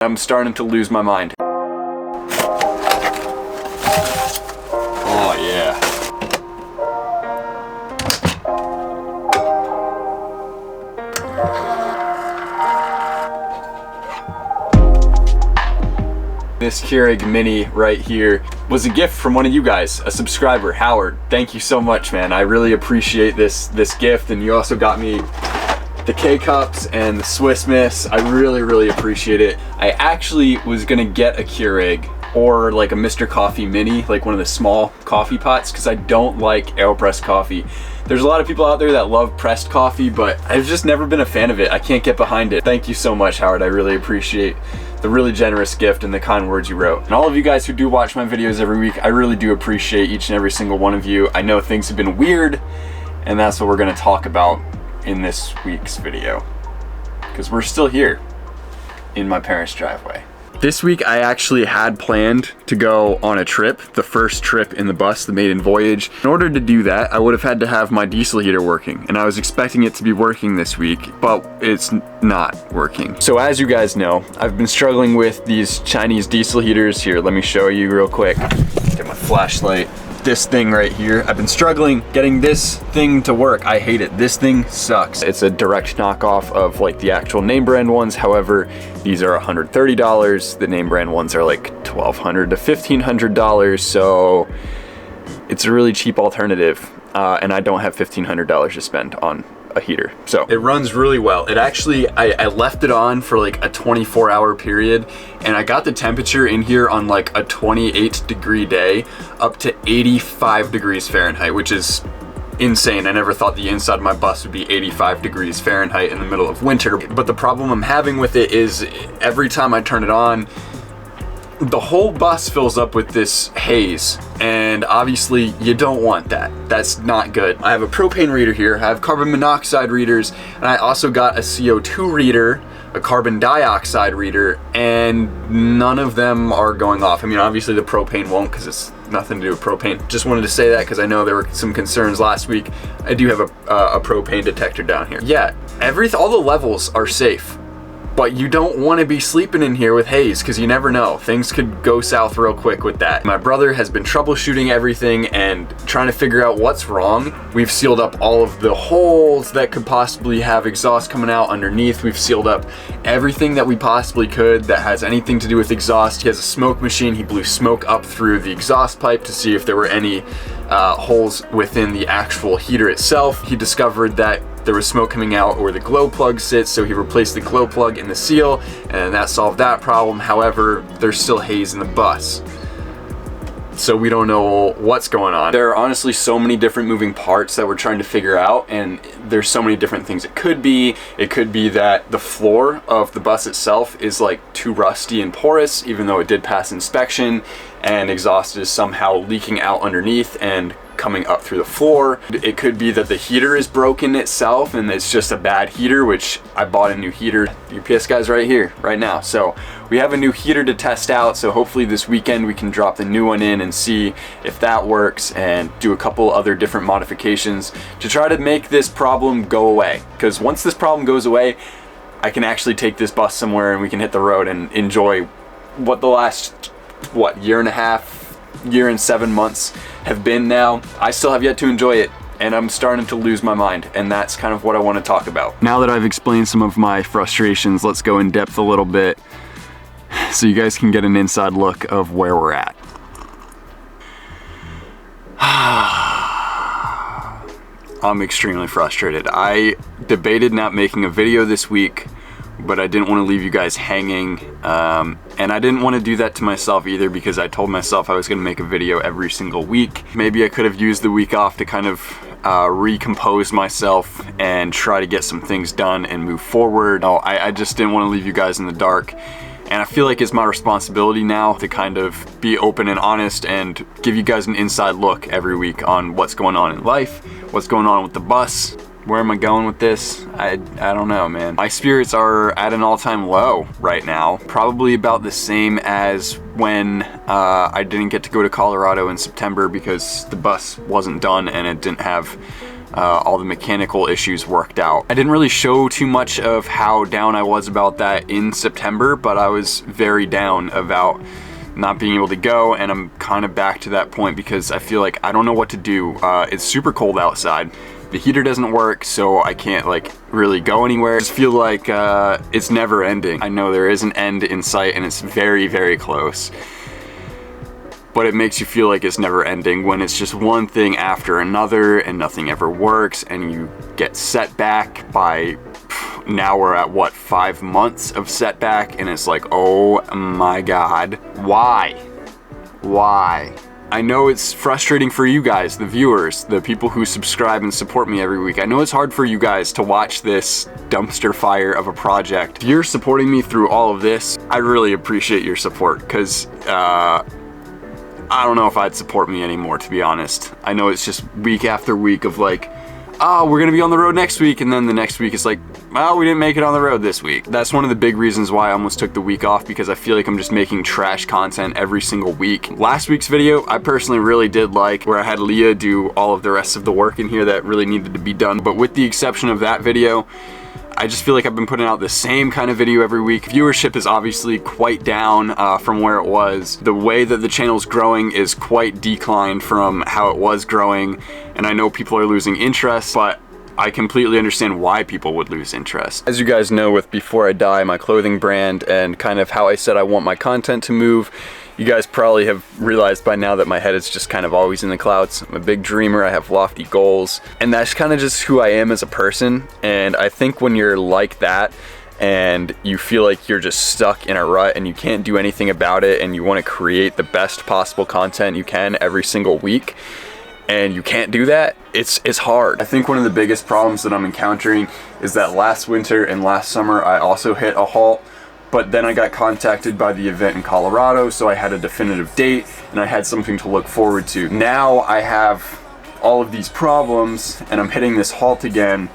I'm starting to lose my mind. Oh yeah. This Keurig Mini right here was a gift from one of you guys, a subscriber, Howard. Thank you so much, man. I really appreciate this gift, and you also got me the K-Cups and the Swiss Miss. I really appreciate it. I actually was gonna get a Keurig or like a Mr. Coffee Mini, like one of the small coffee pots, because I don't like AeroPress coffee. There's a lot of people out there that love pressed coffee, but I've just never been a fan of it. I can't get behind it. Thank you so much, Howard. I really appreciate the really generous gift and the kind words you wrote. And all of you guys who do watch my videos every week, I really do appreciate each and every single one of you. I know things have been weird, and that's what we're gonna talk about in this week's video, because we're still here in my parents' driveway. This week I actually had planned to go on a trip, the first trip in the bus, the maiden voyage. In order to do that, I would have had to have my diesel heater working, and I was expecting it to be working this week, but it's not working. So as you guys know, I've been struggling with these Chinese diesel heaters. Here, let me show you real quick. Get my flashlight. This thing right here, I've been struggling getting this thing to work. I hate it. This thing sucks. It's a direct knockoff of like the actual name brand ones. However, these are $130. The name brand ones are like $1,200 to $1,500. So it's a really cheap alternative. And I don't have $1,500 to spend on a heater. So it runs really well. It actually, I left it on for like a 24-hour period, and I got the temperature in here on like a 28-degree day up to 85 degrees Fahrenheit, which is insane. I never thought the inside of my bus would be 85 degrees Fahrenheit in the middle of winter. But the problem I'm having with it is every time I turn it on, the whole bus fills up with this haze, and obviously you don't want that. That's not good. I have a propane reader here, I have carbon monoxide readers, and I also got a CO2 reader, a carbon dioxide reader, and none of them are going off. I mean, obviously the propane won't, because it's nothing to do with propane. Just wanted to say that because I know there were some concerns last week. I do have a propane detector down here. Yeah, all the levels are safe. But you don't want to be sleeping in here with haze, because you never know. Things could go south real quick with that. My brother has been troubleshooting everything and trying to figure out what's wrong. We've sealed up all of the holes that could possibly have exhaust coming out underneath. We've sealed up everything that we possibly could that has anything to do with exhaust. He has a smoke machine. He blew smoke up through the exhaust pipe to see if there were any holes within the actual heater itself. He discovered that there was smoke coming out where the glow plug sits, so he replaced the glow plug in the seal, and that solved that problem. However, there's still haze in the bus, so we don't know what's going on. There are honestly so many different moving parts that we're trying to figure out, and there's so many different things it could be. It could be that the floor of the bus itself is like too rusty and porous, even though it did pass inspection, and exhaust is somehow leaking out underneath and coming up through the floor. It could be that the heater is broken itself and it's just a bad heater, which I bought a new heater. The UPS guy's right here, right now. So we have a new heater to test out. So hopefully this weekend we can drop the new one in and see if that works, and do a couple other different modifications to try to make this problem go away. Because once this problem goes away, I can actually take this bus somewhere and we can hit the road and enjoy what the last, year and a half, year and 7 months have been now. I still have yet to enjoy it, and I'm starting to lose my mind, and that's kind of what I want to talk about. Now that I've explained some of my frustrations, let's go in depth a little bit so you guys can get an inside look of where we're at. I'm extremely frustrated. I debated not making a video this week, but I didn't want to leave you guys hanging, and I didn't want to do that to myself either, because I told myself I was going to make a video every single week. Maybe I could have used the week off to kind of recompose myself and try to get some things done and move forward. I just didn't want to leave you guys in the dark, and I feel like it's my responsibility now to kind of be open and honest and give you guys an inside look every week on what's going on in life, what's going on with the bus. Where am I going with this? I don't know, man. My spirits are at an all-time low right now. Probably about the same as when I didn't get to go to Colorado in September because the bus wasn't done and it didn't have all the mechanical issues worked out. I didn't really show too much of how down I was about that in September, but I was very down about not being able to go, and I'm kind of back to that point because I feel like I don't know what to do. It's super cold outside. The heater doesn't work, so I can't like really go anywhere. I just feel like it's never ending. I know there is an end in sight and it's very, very close. But it makes you feel like it's never ending when it's just one thing after another and nothing ever works, and you get set back by, now we're at what, 5 months of setback, and it's like, oh my God, why? Why? I know it's frustrating for you guys, the viewers, the people who subscribe and support me every week. I know it's hard for you guys to watch this dumpster fire of a project. If you're supporting me through all of this, I really appreciate your support, because I don't know if I'd support me anymore, to be honest. I know it's just week after week of like, oh, we're gonna be on the road next week, and then the next week it's like, well, we didn't make it on the road this week. That's one of the big reasons why I almost took the week off, because I feel like I'm just making trash content every single week. Last week's video, I personally really did like, where I had Leah do all of the rest of the work in here that really needed to be done. But with the exception of that video, I just feel like I've been putting out the same kind of video every week. Viewership is obviously quite down from where it was. The way that the channel's growing is quite declined from how it was growing, and I know people are losing interest, but I completely understand why people would lose interest. As you guys know, with Before I Die, my clothing brand, and kind of how I said I want my content to move, you guys probably have realized by now that my head is just kind of always in the clouds. I'm a big dreamer, I have lofty goals, and that's kind of just who I am as a person. And I think when you're like that, and you feel like you're just stuck in a rut and you can't do anything about it, and you want to create the best possible content you can every single week, and you can't do that, it's hard. I think one of the biggest problems that I'm encountering is that last winter and last summer I also hit a halt, but then I got contacted by the event in Colorado, so I had a definitive date and I had something to look forward to. Now I have all of these problems and I'm hitting this halt again,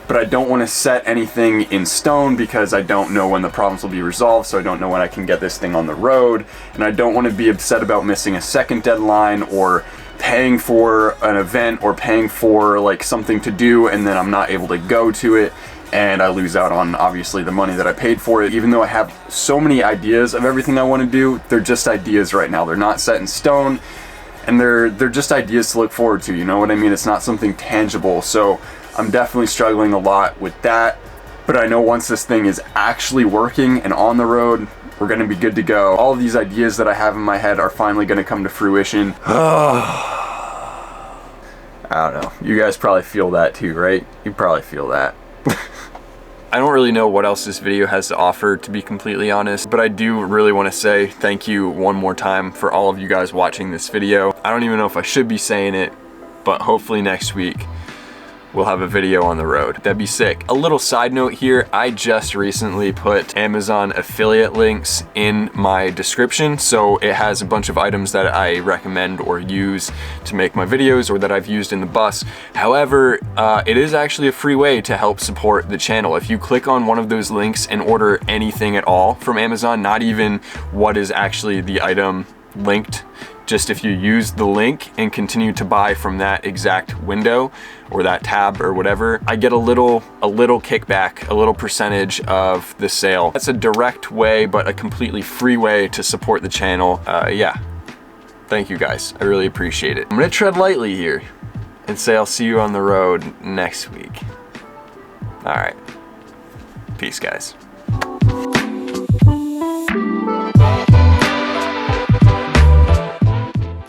but I don't want to set anything in stone because I don't know when the problems will be resolved, so I don't know when I can get this thing on the road, and I don't want to be upset about missing a second deadline or paying for an event or paying for like something to do and then I'm not able to go to it and I lose out on obviously the money that I paid for it. Even though I have so many ideas of everything I want to do, they're just ideas right now. They're not set in stone, and they're just ideas to look forward to, you know what I mean? It's not something tangible. So I'm definitely struggling a lot with that, but I know once this thing is actually working and on the road, we're gonna be good to go. All of these ideas that I have in my head are finally gonna come to fruition. I don't know. You guys probably feel that too, right? You probably feel that. I don't really know what else this video has to offer, to be completely honest, but I do really want to say thank you one more time for all of you guys watching this video. I don't even know if I should be saying it, but hopefully next week we'll have a video on the road. That'd be sick. A little side note here, I just recently put Amazon affiliate links in my description, so it has a bunch of items that I recommend or use to make my videos or that I've used in the bus. However, it is actually a free way to help support the channel. If you click on one of those links and order anything at all from Amazon, not even what is actually the item linked, just if you use the link and continue to buy from that exact window or that tab or whatever, I get a little kickback, a little percentage of the sale. That's a direct way, but a completely free way to support the channel. Yeah, thank you guys. I really appreciate it. I'm gonna tread lightly here and say I'll see you on the road next week. All right, peace guys.